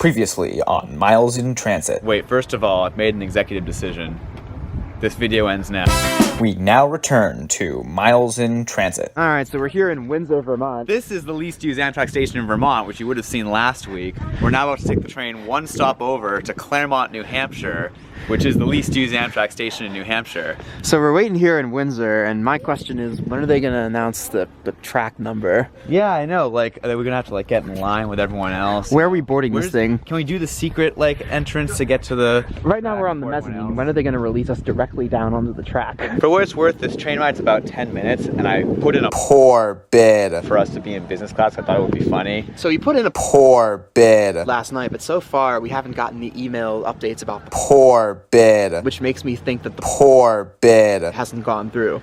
Previously on Miles in Transit. Wait, first of all, I've made an executive decision. This video ends now. We now return to Miles in Transit. Alright, so we're here in Windsor, Vermont. This is the least used Amtrak station in Vermont, which you would have seen last week. We're now about to take the train one stop over to Claremont, New Hampshire, which is the least used Amtrak station in New Hampshire. So we're waiting here in Windsor, and my question is, when are they going to announce the track number? Yeah, I know. Like, we're gonna have to like get in line with everyone else. Where are we boarding this thing? Can we do the secret like entrance to get to the? Right now we're on the mezzanine. When are they going to release us directly down onto the track? For what it's worth, this train ride's about 10 minutes, and I put in a Poor bid. for us to be in business class. I thought it would be funny. So you put in a Poor bid. last night, but so far we haven't gotten the email updates about the Poor bid. which makes me think that the Poor bid. hasn't gone through.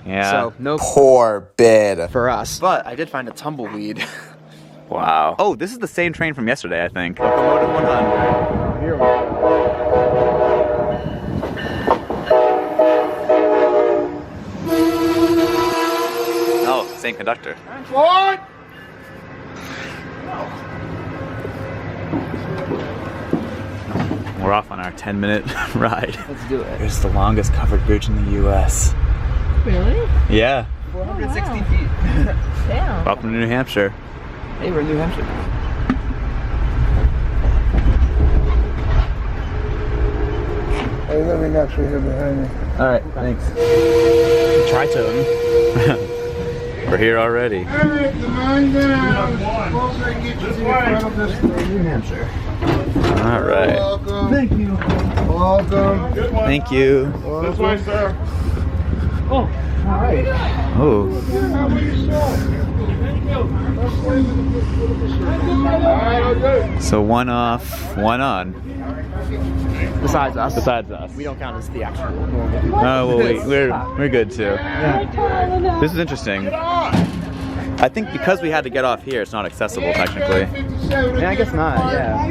Yeah. So no Poor bid. for us. But I did find a tumbleweed. Wow. Oh, this is the same train from yesterday, I think. Locomotive 100. Here we go. Oh, same conductor. What? We're off on our 10-minute ride. Let's do it. It's the longest covered bridge in the U.S. Really? Yeah. 460 feet. Damn. Welcome to New Hampshire. Hey, we're in New Hampshire. Hey, let me actually here behind me. All right, thanks. Tritone. We're here already. All right, come on down. Folks, I get you to the front of this New Hampshire. All right. Welcome. Thank you. Welcome. Good one. Thank you. This way, sir. All right. Oh. How about yourself? All right, okay. So one off, one on. Besides us. Besides us. We don't count as the actual normal. Oh well, we're good too. This is interesting. I think because we had to get off here, it's not accessible technically. Yeah, I guess not. Yeah.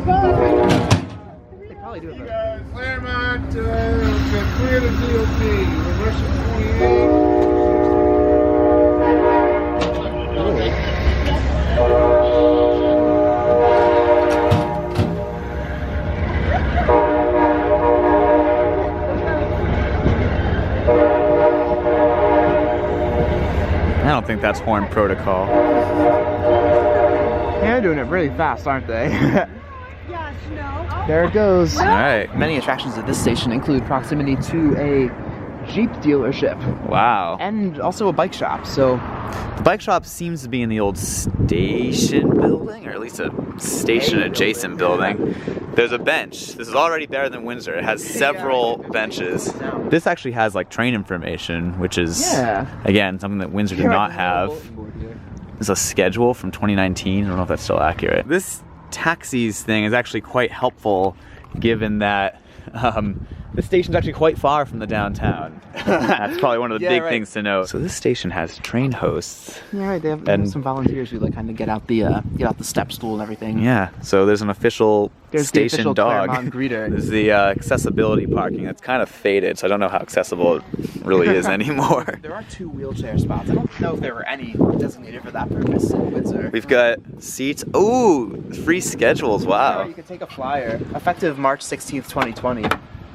They probably do it. Better. Claremont, clear the DOT. Reversal 28. I don't think that's horn protocol. Yeah, they're doing it really fast, aren't they? Yes, no. There it goes. All right. Many attractions at this station include proximity to a Jeep dealership Wow. and also a bike shop. So The bike shop seems to be in the old station building, or at least a station adjacent building. There's a bench. This is already better than Windsor. It has several benches. This actually has like train information, which is, again, something that Windsor did not have. There's a schedule from 2019. I don't know if that's still accurate. This taxis thing is actually quite helpful given that this station's actually quite far from the downtown. That's probably one of the big things to know. So this station has train hosts. yeah, right. They have some volunteers who like kind of get out the step stool and everything. Yeah, so there's an official There's station the official dog. Claremont greeter. There's the accessibility parking. That's kind of faded, so I don't know how accessible it really is anymore. There are 2 wheelchair spots. I don't know if there were any designated for that purpose in Windsor. We've got seats. Ooh, free schedules. Wow. You can take a flyer. Effective March 16th, 2020.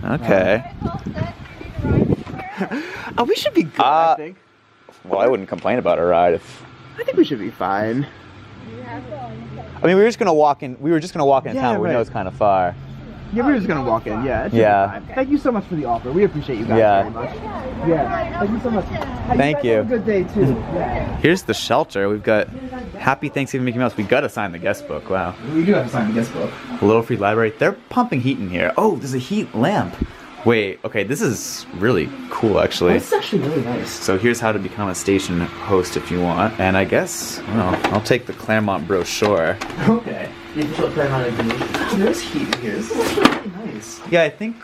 Okay. Oh, we should be good, I think. Well, I wouldn't complain about a ride if. I think we should be fine. I mean, we were just gonna walk in. We were just gonna walk in Yeah, town. But we right. know it's kind of far. Yeah, we're just gonna walk in. Yeah. it should be Yeah. fine. Thank you so much for the offer. We appreciate you guys Yeah. very much. Yeah. Thank you so much. Thank guys you. Have a good day too. Yeah. Here's the shelter. We've got Happy Thanksgiving Mickey Mouse. We gotta sign the guest book. Wow. We do have to sign the guest book. A little free library. They're pumping heat in here. Oh, there's a heat lamp. Wait, okay, this is really cool actually. It's actually really nice. So here's how to become a station host if you want. And I guess, well, I'll take the Claremont brochure. Okay. The official Claremont information. Oh, there's heat in here. This is actually really nice. Yeah, I think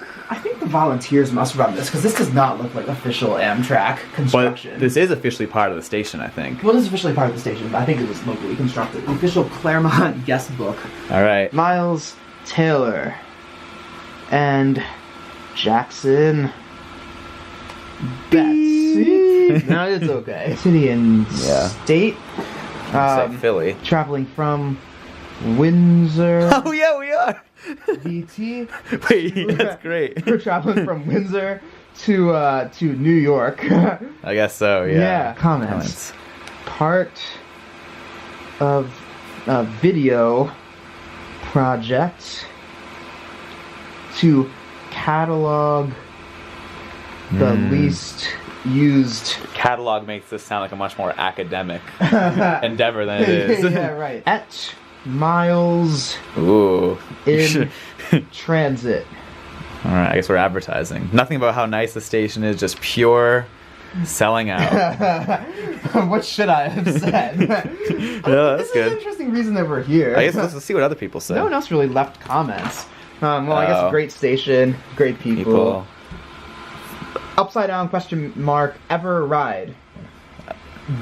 the volunteers must run this because this does not look like official Amtrak but construction. this is officially part of the station, I think. Well, this is officially part of the station, but I think it was locally constructed. The official Claremont guest book. All right. Miles Taylor and Jackson Betsy. No, it's okay. City and Yeah. state. Say Philly. Traveling from Windsor. Oh yeah, we are. VT. Wait, that's great. We're traveling from Windsor to New York. I guess so. Yeah. Comments. Part of a video project to catalog the least used. Catalog makes this sound like a much more academic endeavor than it is. Yeah, right. At miles Ooh. in transit. All right, I guess we're advertising. Nothing about how nice the station is, just pure selling out. What should I have said? Yeah, that's This good. is an interesting reason that we're here. I guess let's see what other people say. No one else really left comments. Well, I guess great station, great people. Upside down question mark, ever ride.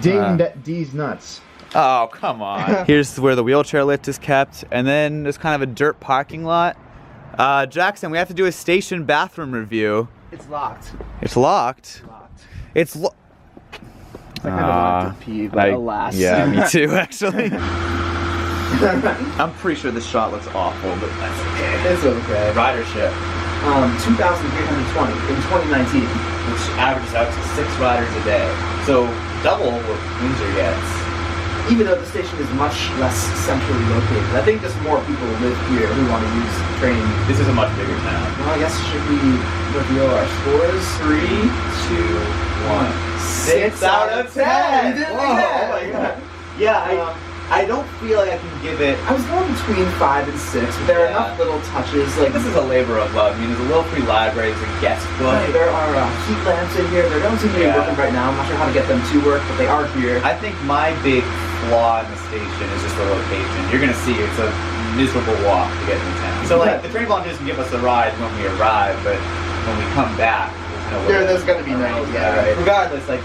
Ding D's nuts. Oh, come on. Here's where the wheelchair lift is kept, and then there's kind of a dirt parking lot. Jackson, we have to do a station bathroom review. It's locked. It's locked? It's locked. I kind of want to pee, but alas. Yeah, me too, actually. I'm pretty sure this shot looks awful, but that's okay. It's okay. Ridership, 2,320 in 2019. which averages out to 6 riders a day. So double what Windsor gets. Even though the station is much less centrally located, I think there's more people who live here who want to use the train. This is a much bigger town. Well, I guess should we reveal our scores? 3, 2, 1. 6 out of 10! You didn't Whoa, think that? oh my God. Yeah, I don't feel like I can give it. I was going between 5 and 6, but there are enough little touches. Like This is a labor of love. I mean, there's a little free library, there's a guest book. there are heat lamps in here. They don't seem to be working right now. I'm not sure how to get them to work, but they are here. I think my big flaw in the station is just the location. You're gonna see it's a miserable walk to get into town. So like the train volunteers can give us a ride when we arrive, but when we come back, There's gonna be no. Yeah, right. Regardless, like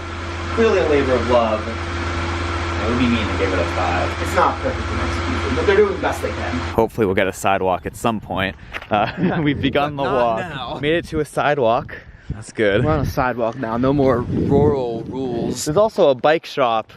clearly a labor of love. It would be mean to give it a 5. It's not perfect in execution, but they're doing the best they can. Hopefully we'll get a sidewalk at some point. We've begun the walk. Now. Made it to a sidewalk. That's good. We're on a sidewalk now. No more rural rules. There's also a bike shop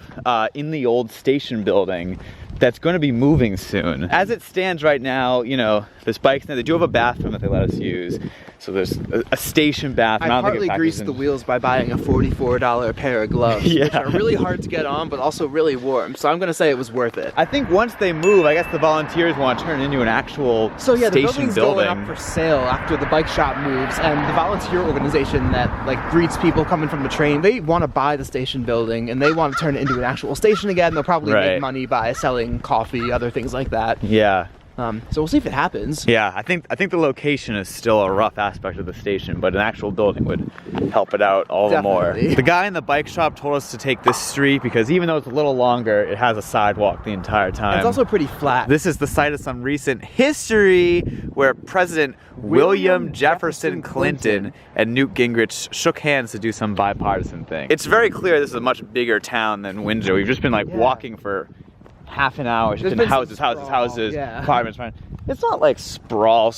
in the old station building that's going to be moving soon. As it stands right now, you know, there's bikes there. They do have a bathroom that they let us use. So there's a station bathroom. I partly greased the wheels by buying a $44 pair of gloves, which are really hard to get on, but also really warm. So I'm going to say it was worth it. I think once they move, I guess the volunteers want to turn it into an actual So yeah, the station building's building. going up for sale after the bike shop moves, and the volunteer organization that like greets people coming from the train, they want to buy the station building and they want to turn it into an actual station again. They'll probably make money by selling coffee, other things like that. Yeah. So we'll see if it happens. Yeah, I think the location is still a rough aspect of the station, but an actual building would help it out all the more. The guy in the bike shop told us to take this street because even though it's a little longer, it has a sidewalk the entire time. It's also pretty flat. This is the site of some recent history where President William Jefferson Clinton and Newt Gingrich shook hands to do some bipartisan thing. It's very clear this is a much bigger town than Windsor. We've just been like walking for half an hour, just in houses, apartments. It's not like sprawl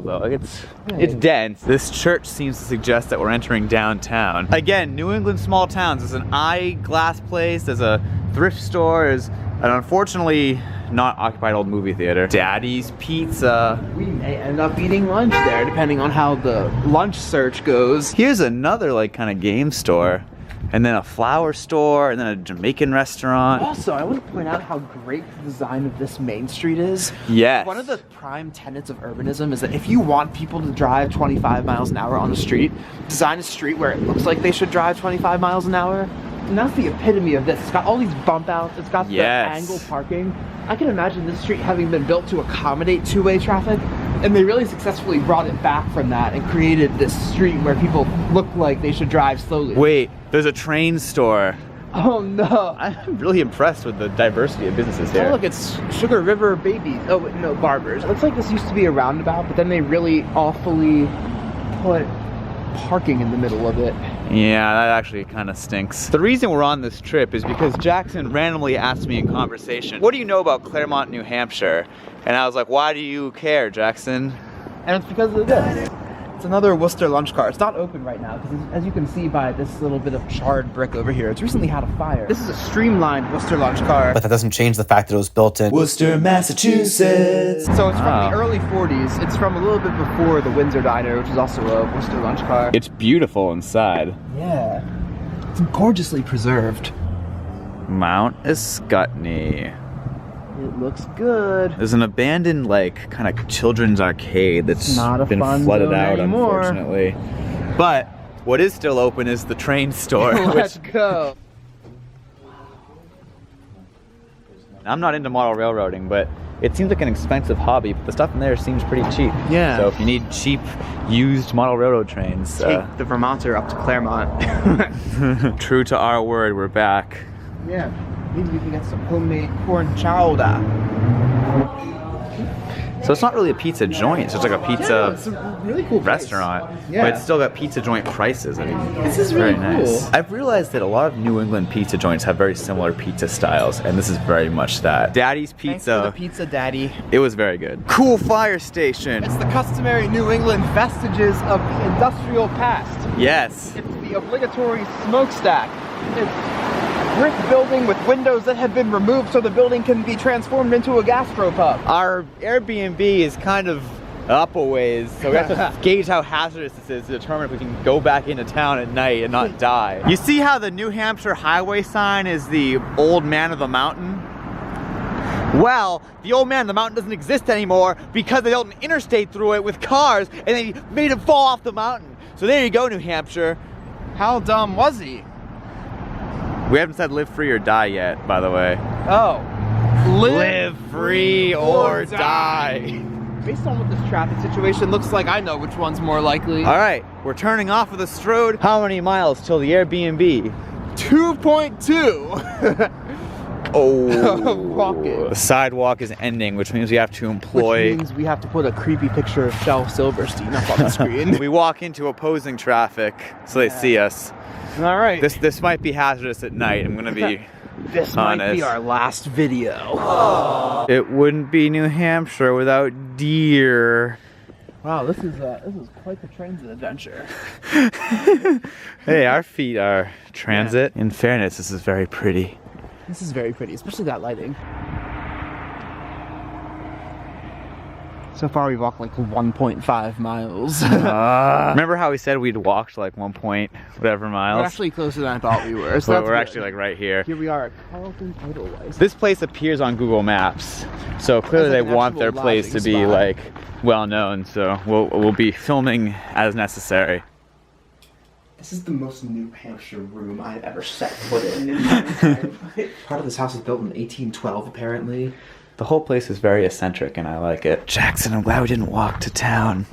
though. Like it's dense. This church seems to suggest that we're entering downtown. Again, New England small towns. There's an eyeglass place. There's a thrift store. There's an unfortunately not occupied old movie theater. Daddy's Pizza. We may end up eating lunch there, depending on how the lunch search goes. Here's another like kind of game store. And then a flower store, and then a Jamaican restaurant. Also, I want to point out how great the design of this main street is. Yes. One of the prime tenets of urbanism is that if you want people to drive 25 miles an hour on a street, design a street where it looks like they should drive 25 miles an hour. And that's the epitome of this. It's got all these bump outs, it's got the angle parking. I can imagine this street having been built to accommodate two-way traffic, and they really successfully brought it back from that and created this street where people look like they should drive slowly. Wait, there's a train store. Oh no. I'm really impressed with the diversity of businesses here. Oh look, it's Sugar River Baby. Oh no, Barbers. It looks like this used to be a roundabout, but then they really awfully put parking in the middle of it. Yeah, that actually kind of stinks. The reason we're on this trip is because Jackson randomly asked me in conversation, what do you know about Claremont, New Hampshire? And I was like, why do you care, Jackson? And it's because of this. It's another Worcester lunch car. It's not open right now because, as you can see by this little bit of charred brick over here, it's recently had a fire. This is a streamlined Worcester lunch car. But that doesn't change the fact that it was built in Worcester, Massachusetts. So it's from the early 40s. It's from a little bit before the Windsor Diner, which is also a Worcester lunch car. It's beautiful inside. Yeah. It's gorgeously preserved. Mount Escutney. It looks good. There's an abandoned, like, kind of children's arcade that's been flooded out, unfortunately. But what is still open is the train store. Let's go. I'm not into model railroading, but it seems like an expensive hobby, but the stuff in there seems pretty cheap. Yeah. So if you need cheap, used model railroad trains... Take the Vermonter up to Claremont. True to our word, we're back. Yeah. Maybe we can get some homemade corn chowder. So it's not really a pizza joint, it's just like a pizza It's a really cool place. restaurant. Yeah. But it's still got pizza joint prices. I mean, This is really very nice. cool. I've realized that a lot of New England pizza joints have very similar pizza styles, and this is very much that. Daddy's Thanks for Pizza, the pizza, Daddy. it was very good. Cool fire station. It's the customary New England vestiges of the industrial past. Yes. It's the obligatory smokestack. It's a brick building with windows that have been removed so the building can be transformed into a gastropub. Our Airbnb is kind of up a ways, so we have to gauge how hazardous this is to determine if we can go back into town at night and not die. You see how the New Hampshire highway sign is the old man of the mountain? Well, the old man of the mountain doesn't exist anymore because they built an interstate through it with cars and they made him fall off the mountain. So there you go, New Hampshire. How dumb was he? We haven't said live free or die yet, by the way. Oh. Live free or die. Based on what this traffic situation looks like, I know which one's more likely. All right, we're turning off of the Strode. How many miles till the Airbnb? 2.2. Oh, Walking. the sidewalk is ending, which means we have to employ. Which means we have to put a creepy picture of Shel Silverstein up on the screen. We walk into opposing traffic, so they see us. All right. This might be hazardous at night. I'm gonna be This might honest. be our last video. It wouldn't be New Hampshire without deer. Wow, this is quite the transit adventure. Hey, our feet are transit. In fairness, this is very pretty. This is very pretty, especially that lighting. So far we've walked like 1.5 miles. Remember how we said we'd walked like 1 point whatever miles? We're actually closer than I thought we were. So We're that's good. actually like right here. Here we are at Carlton Idlewise. This place appears on Google Maps, so clearly As they an want their actual place to lodging be spot. like well known. So we'll be filming as necessary. This is the most New Hampshire room I've ever set foot in. Part of this house was built in 1812, apparently. The whole place is very eccentric, and I like it. Jackson, I'm glad we didn't walk to town.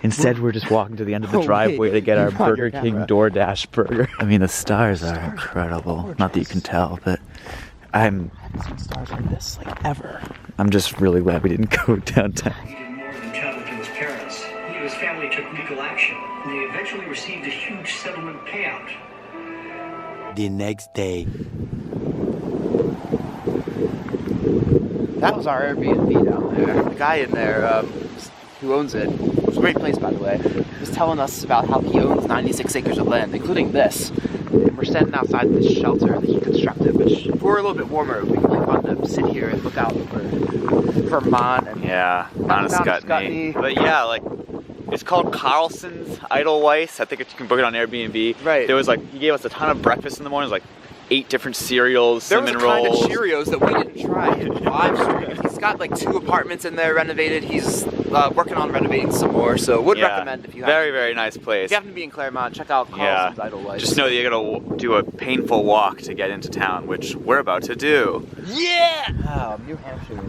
Instead, we're just walking to the end of the Oh, driveway wait. to get our You brought Burger your King camera. DoorDash burger. I mean, the stars are incredible. Not that you can tell, but I haven't seen stars like this, like, ever. I'm just really glad we didn't go downtown. He did more than travel to his parents. He and his family took legal action, and they eventually received a huge settlement payout. the next day. That was our Airbnb down there. The guy in there who owns it, which is a great place by the way, was telling us about how he owns 96 acres of land, including this. And we're standing outside this shelter that he constructed, which if we're a little bit warmer, we can like fun to sit here and look out over Vermont and Yeah, Mount Escutney. But yeah, like, it's called Carlson's Idleweiss. I think you can book it on Airbnb. Right. There was like, he gave us a ton of breakfast in the morning. It was like 8 different cereals, there was a cinnamon kind of rolls. Cheerios that we didn't try in live stream. He's got like 2 apartments in there renovated. He's working on renovating some more, so would recommend if you have Very, very nice place. If you happen to be in Claremont, check out Carlson's Idleweiss. Just know that you're gonna do a painful walk to get into town, which we're about to do. Yeah! Wow, New Hampshire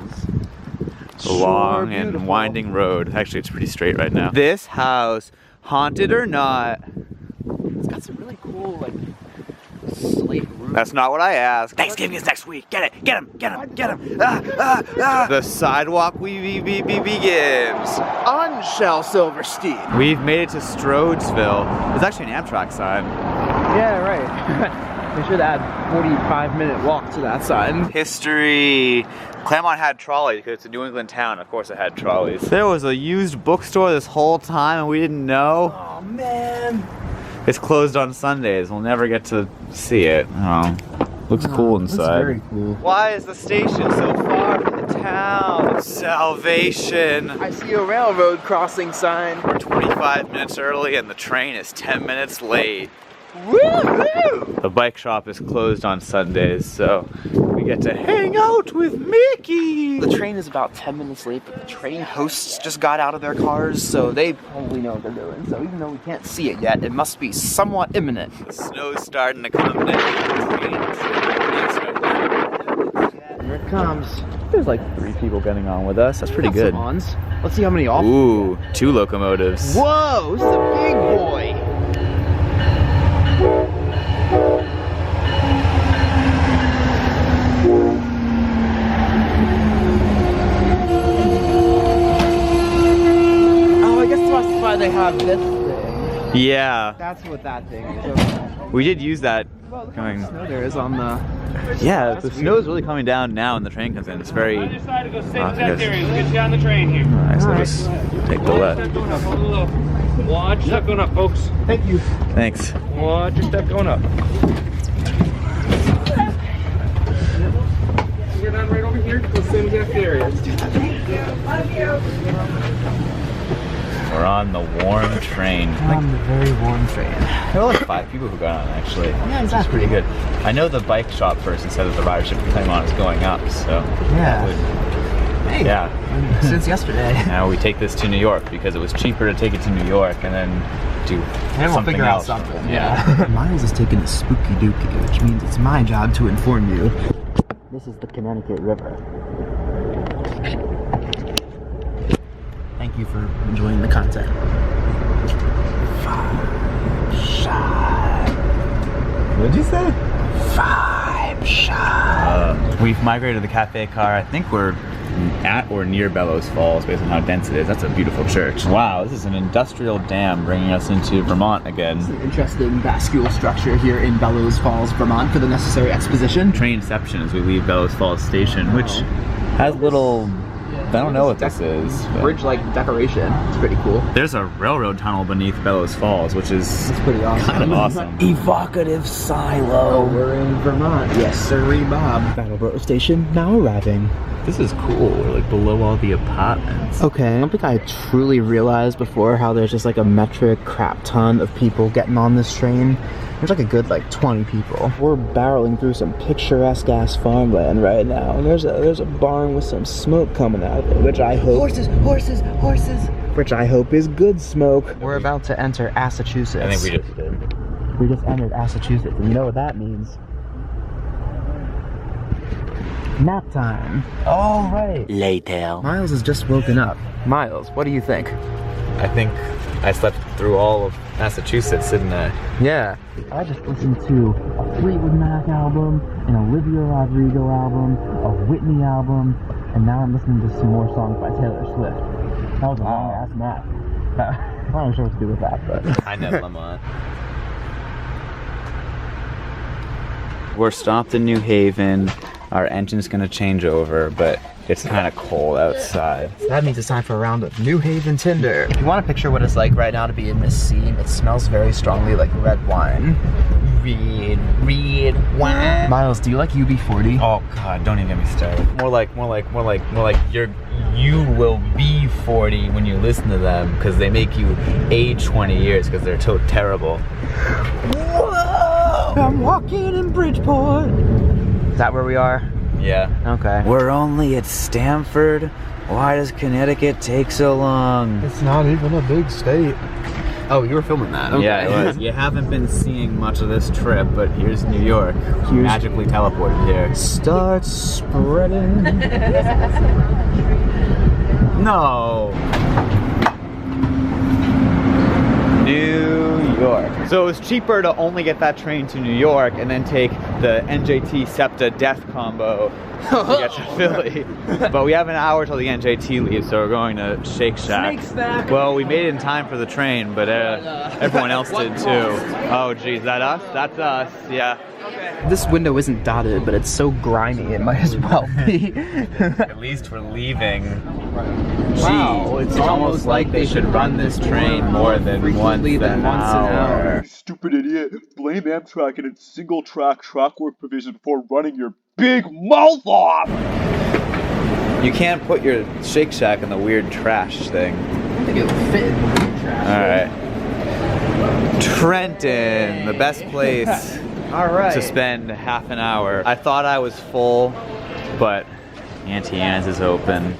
is A long beautiful. and winding road. Actually, it's pretty straight right now. This house, haunted or not, It's got some really cool like slate roofs. that's not what I asked. Thanksgiving is next week. Get it, get him, get him, get him. Ah, ah, ah. The sidewalk begins. On Shel Silverstein. We've made it to Strodesville. There's actually an Amtrak sign. Yeah, right. They should add 45-minute walk to that sign. History. Claremont had trolleys because it's a New England town. Of course it had trolleys. There was a used bookstore this whole time and we didn't know. Oh man. It's closed on Sundays. We'll never get to see it. Oh, looks cool inside. Looks very cool. Why is the station so far from the town? Salvation. I see a railroad crossing sign. We're 25 minutes early and the train is 10 minutes late. Woo-hoo! The bike shop is closed on Sundays, so we get to hang out with Mickey. The train is about 10 minutes late, but the train hosts just got out of their cars, so they probably know what they're doing. So even though we can't see it yet, it must be somewhat imminent. The snow's starting to come down. Here it comes. There's like 3 people getting on with us. That's pretty good. Let's see how many off. Ooh, 2 locomotives. Whoa, this is a big boy. Oh, I guess that's why they have this thing. Yeah, That's what that thing is. Okay. we did use that. Well, look how Going. much snow there is on the... Yeah, the snow's really coming down now and the train comes in. It's very... I decided to go sit Oh, in that yes. area. We'll get you on the train here. Alright, so just take the Watch left. that going up. Hold a little. Watch that going up, folks. Thank you. Thanks. Watch your step going up. We're done right over here. We'll sit in that area. We're on the warm train. On the very warm train. There were like 5 people who got on actually. Yeah, Which is pretty good. I know the bike shop person said that the ridership in Claremont is going up, so Yeah. Hey. yeah. Since yesterday. Now we take this to New York because it was cheaper to take it to New York and then do And we'll something figure out else. something. Yeah. Miles is taking a spooky dookie, which means it's my job to inform you. This is the Connecticut River. Thank you for enjoying the content. 5 shot. What'd you say? 5 shot. We've migrated to the cafe car. I think we're at or near Bellows Falls based on how dense it is. That's a beautiful church. Wow, this is an industrial dam bringing us into Vermont again. It's an interesting vascular structure here in Bellows Falls, Vermont, for the necessary exposition. Trainception as we leave Bellows Falls Station, which has little... I don't know what this is. but- Bridge-like decoration. It's pretty cool. There's a railroad tunnel beneath Bellows Falls, which is It's pretty awesome. kind of awesome. Evocative silo. We're in Vermont. Yes, sirree, Bob. Battleboro Station now arriving. This is cool. We're like below all the apartments. Okay, I don't think I truly realized before how there's just like a metric crap ton of people getting on this train. There's like a good like 20 people. We're barreling through some picturesque ass farmland right now. And there's a barn with some smoke coming out of it, which I hope horses. Which I hope is good smoke. We're about to enter Massachusetts. I think we just did. We just entered Massachusetts, and you know what that means. Nap time. All right. Later. Miles has just woken up. Miles, what do you think? I think I slept through all of Massachusetts, didn't I? Yeah. I just listened to a Fleetwood Mac album, an Olivia Rodrigo album, a Whitney album, and now I'm listening to some more songs by Taylor Swift. That was a long ass nap. I'm not sure what to do with that, but... I know Lamont. We're stopped in New Haven. Our engine's gonna change over, but it's kind of cold outside. That means it's time for a round of New Haven Tinder. If you want to picture what it's like right now to be in this scene, it smells very strongly like red wine. Red wine. Miles, do you like UB40? Oh God, don't even get me started. More like you will be 40 when you listen to them because they make you age 20 years because they're so terrible. Whoa! I'm walking in Bridgeport. Is that where we are? Yeah. Okay. We're only at Stamford. Why does Connecticut take so long? It's not even a big state. Oh, you were filming that. Okay. Yeah, it was. You haven't been seeing much of this trip, but here's New York. Magically teleported here. Start spreading. No. New New York. So it was cheaper to only get that train to New York and then take the NJT SEPTA Death combo to get to Philly. But we have an hour till the NJT leaves, so we're going to Shake Shack. Snake Snack. Well, we made it in time for the train, but everyone else did too. Oh geez, is that us? That's us, yeah. This window isn't dotted, but it's so grimy it might as well be. At least we're leaving. Wow, it's almost like they should run this train more than once an hour. Stupid idiot. Blame Amtrak and its single-track track work provision for running your big mouth off! You can't put your Shake Shack in the weird trash thing. I don't think it would fit in the trash. Alright. Trenton, the best place to spend half an hour. I thought I was full, but Auntie Anne's is open.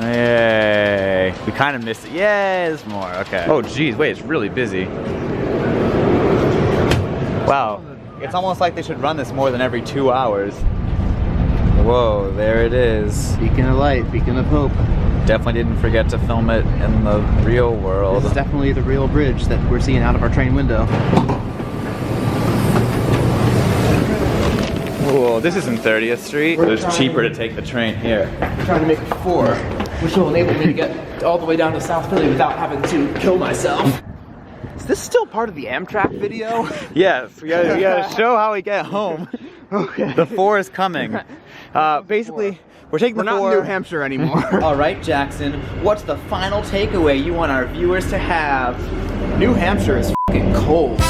Yay. We kind of missed it. Yay, there's more. Okay. Oh, geez. Wait, it's really busy. Wow. It's almost like they should run this more than every 2 hours. Whoa, there it is. Beacon of light, beacon of hope. Definitely didn't forget to film it in the real world. This is definitely the real bridge that we're seeing out of our train window. Whoa, this isn't 30th Street. It was cheaper to take the train here. We're trying to make it 4, which will enable me to get all the way down to South Philly without having to kill myself. Is this still part of the Amtrak video? Yes, we gotta show how we get home. Okay. The 4 is coming. Basically, we're taking the 4. We're not in New Hampshire anymore. All right, Jackson, what's the final takeaway you want our viewers to have? New Hampshire is fucking cold.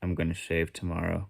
I'm gonna shave tomorrow.